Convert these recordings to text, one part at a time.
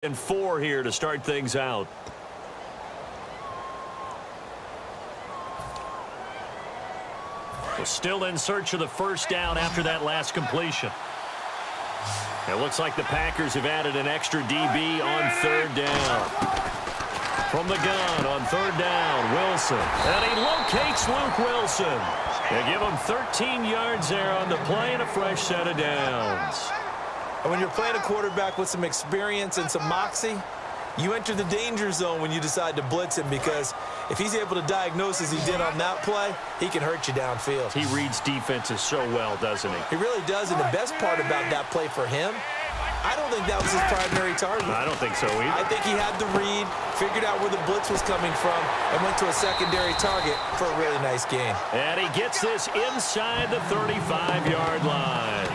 And 4 here to start things out. Well, still in search of the first down after that last completion. It looks like the Packers have added an extra DB on 3rd down. From the gun on 3rd down, Wilson. And he locates Luke Wilson. They give him 13 yards there on the play and a fresh set of downs. And when you're playing a quarterback with some experience and some moxie, you enter the danger zone when you decide to blitz him, because if he's able to diagnose as he did on that play, he can hurt you downfield. He reads defenses so well, doesn't he? He really does, and the best part about that play for him, I don't think that was his primary target. I don't think so either. I think he had the read, figured out where the blitz was coming from, and went to a secondary target for a really nice gain. And he gets this inside the 35-yard line.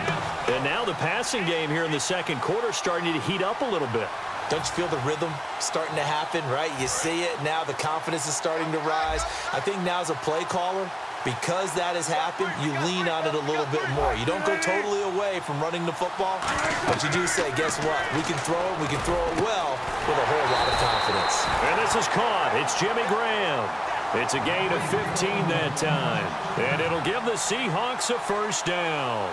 And now the passing game here in the second quarter starting to heat up a little bit. Don't you feel the rhythm starting to happen, right? You see it now. The confidence is starting to rise. I think now as a play caller, because that has happened, you lean on it a little bit more. You don't go totally away from running the football, but you do say, guess what? We can throw it. We can throw it well with a whole lot of confidence. And this is caught. It's Jimmy Graham. It's a gain of 15 that time. And it'll give the Seahawks a first down.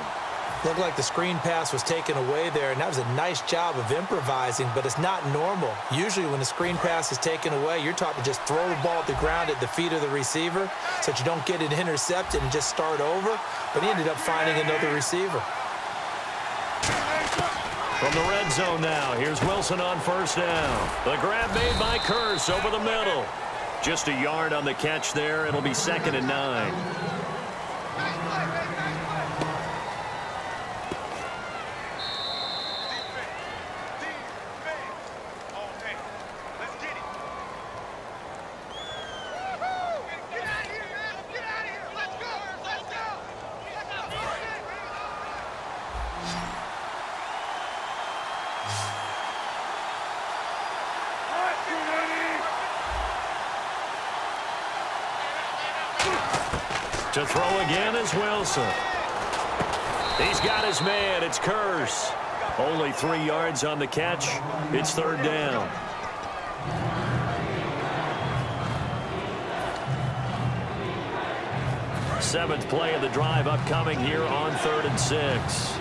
Looked like the screen pass was taken away there, and that was a nice job of improvising, but it's not normal. Usually when the screen pass is taken away, you're taught to just throw the ball at the ground at the feet of the receiver so that you don't get it intercepted and just start over, but he ended up finding another receiver. From the red zone now, here's Wilson on first down. The grab made by Curse over the middle. Just a yard on the catch there. It'll be 2nd and 9. To throw again is Wilson. He's got his man. It's Curse. Only 3 yards on the catch. It's 3rd down. Seventh play of the drive upcoming here on 3rd and 6.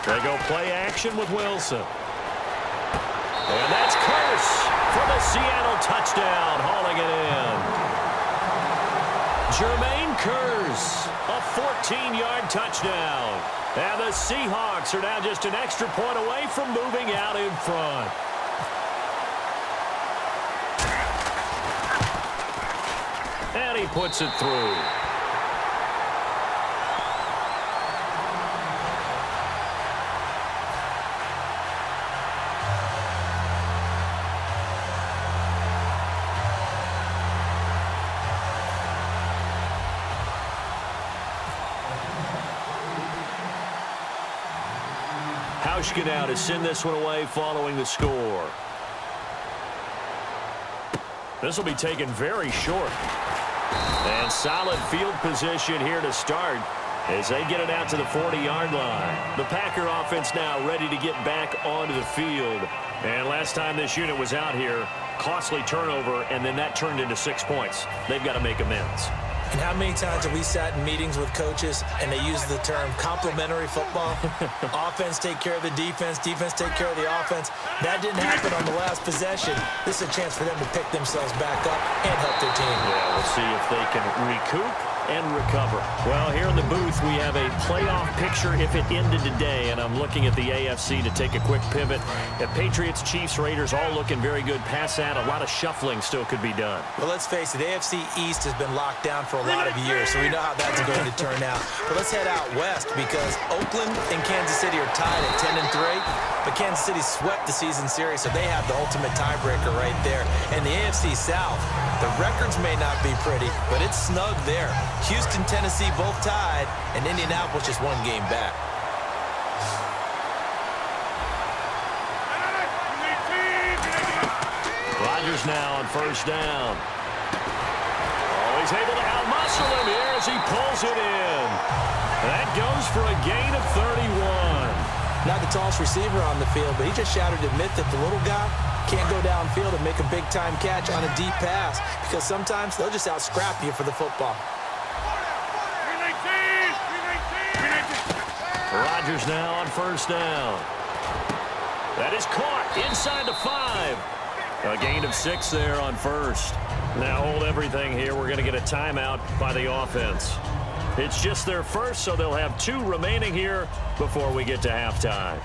They go play action with Wilson. And that's Curse for the Seattle touchdown, hauling it in. Jermaine Curse, a 14-yard touchdown. And the Seahawks are now just an extra point away from moving out in front. And he puts it through. Now to send this one away following the score. This will be taken very short. And solid field position here to start as they get it out to the 40-yard line. The Packer offense now ready to get back onto the field. And last time this unit was out here, costly turnover, and then that turned into 6 points. They've got to make amends. And how many times have we sat in meetings with coaches and they use the term complementary football? Offense take care of the defense, defense take care of the offense. That didn't happen on the last possession. This is a chance for them to pick themselves back up and help their team. Yeah, we'll see if they can recoup and recover. Well, here in the booth, we have a playoff picture if it ended today, and I'm looking at the AFC to take a quick pivot. The Patriots, Chiefs, Raiders all looking very good. Pass out, a lot of shuffling still could be done. Well, let's face it, AFC East has been locked down for a lot of years, so we know how that's going to turn out. But let's head out west, because Oakland and Kansas City are tied at 10-3, but Kansas City swept the season series, so they have the ultimate tiebreaker right there. And the AFC South, the records may not be pretty, but it's snug there. Houston, Tennessee both tied, and Indianapolis just one game back. Rodgers now on first down. Oh, he's able to outmuscle him here as he pulls it in. That goes for a gain of 31. Not the tallest receiver on the field, but he just shouted to admit that the little guy can't go downfield and make a big-time catch on a deep pass because sometimes they'll just out-scrap you for the football. Rodgers now on first down. That is caught inside the 5. A gain of 6 there on first. Now hold everything here. We're going to get a timeout by the offense. It's just their first, so they'll have 2 remaining here before we get to halftime.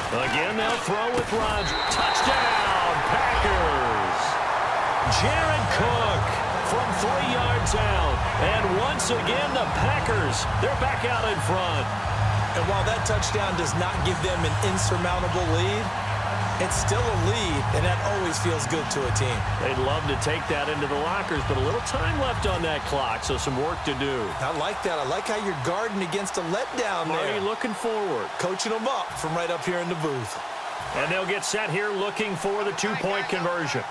Again, they'll throw with Rodgers. Touchdown, Packers. Jared Cook from 3 yards out. And once again, the Packers, they're back out in front. And while that touchdown does not give them an insurmountable lead, it's still a lead, and that always feels good to a team. They'd love to take that into the lockers, but a little time left on that clock, so some work to do. I like that. I like how you're guarding against a letdown there. Marty looking forward. Coaching them up from right up here in the booth. And they'll get set here looking for the 2-point conversion.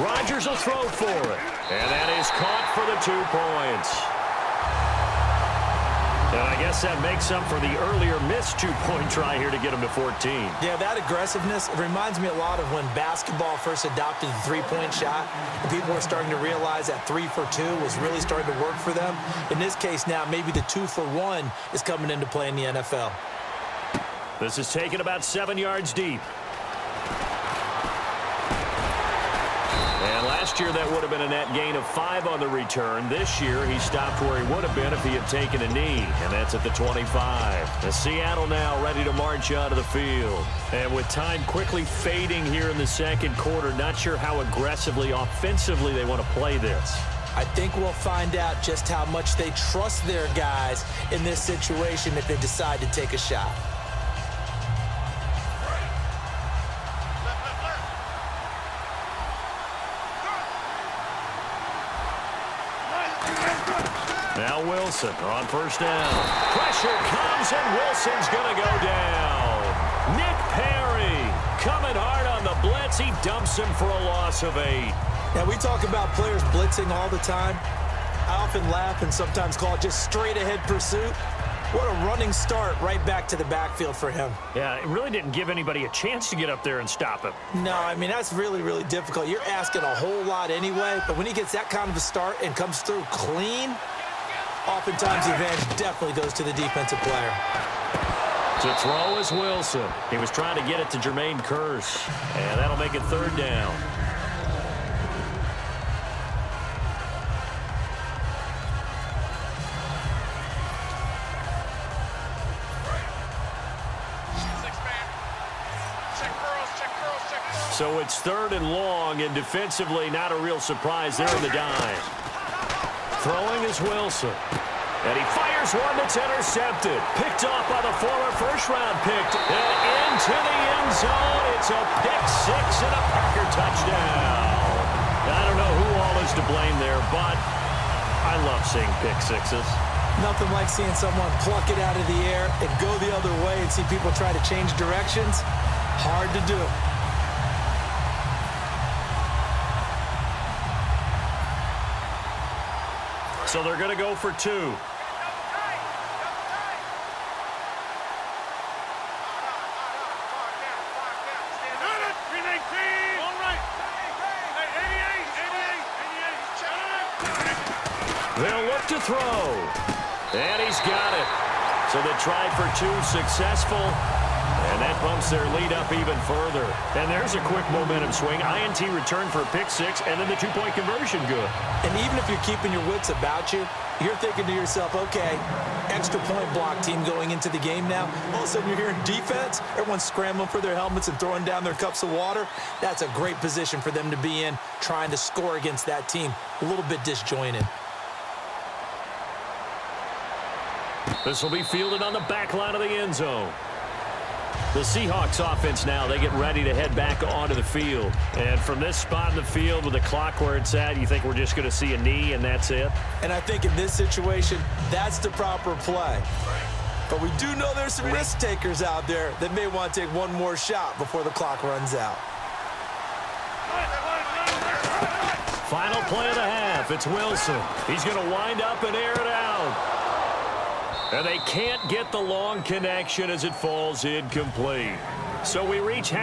Rodgers will throw for it. And that is caught for the 2 points. And I guess that makes up for the earlier missed 2-point try here to get him to 14. Yeah, that aggressiveness reminds me a lot of when basketball first adopted the 3-point shot. And people were starting to realize that 3 for 2 was really starting to work for them. In this case now, maybe the 2 for 1 is coming into play in the NFL. This is taken about 7 yards deep. And last year, that would have been a net gain of 5 on the return. This year, he stopped where he would have been if he had taken a knee, and that's at the 25. The Seattle now ready to march out of the field. And with time quickly fading here in the second quarter, not sure how aggressively, offensively they want to play this. I think we'll find out just how much they trust their guys in this situation if they decide to take a shot. Now Wilson on first down. Pressure comes, and Wilson's going to go down. Nick Perry coming hard on the blitz. He dumps him for a loss of 8. Now, we talk about players blitzing all the time. I often laugh and sometimes call it just straight-ahead pursuit. What a running start right back to the backfield for him. Yeah, it really didn't give anybody a chance to get up there and stop him. No, I mean, that's really, really difficult. You're asking a whole lot anyway, but when he gets that kind of a start and comes through clean, oftentimes the advantage definitely goes to the defensive player. To throw is Wilson. He was trying to get it to Jermaine Kearse, and that'll make it 3rd down. So it's 3rd and long, and defensively not a real surprise there in the dime. Throwing is Wilson. And he fires one that's intercepted. Picked off by the former first-round pick. And into the end zone. It's a pick-6 and a Packer touchdown. I don't know who all is to blame there, but I love seeing pick-6s. Nothing like seeing someone pluck it out of the air and go the other way and see people try to change directions. Hard to do. So they're going to go for 2. They'll look to throw. And he's got it. So they tried for 2, successful. And that bumps their lead up even further. And there's a quick momentum swing. INT return for a pick-6, and then the 2-point conversion good. And even if you're keeping your wits about you, you're thinking to yourself, okay, extra point block team going into the game now. All of a sudden you're hearing defense. Everyone's scrambling for their helmets and throwing down their cups of water. That's a great position for them to be in, trying to score against that team. A little bit disjointed. This will be fielded on the back line of the end zone. The Seahawks offense now, they get ready to head back onto the field. And from this spot in the field with the clock where it's at, you think we're just going to see a knee and that's it? And I think in this situation, that's the proper play. But we do know there's some risk takers out there that may want to take one more shot before the clock runs out. Final play of the half. It's Wilson. He's going to wind up and air it out. And they can't get the long connection as it falls incomplete. So we reach half.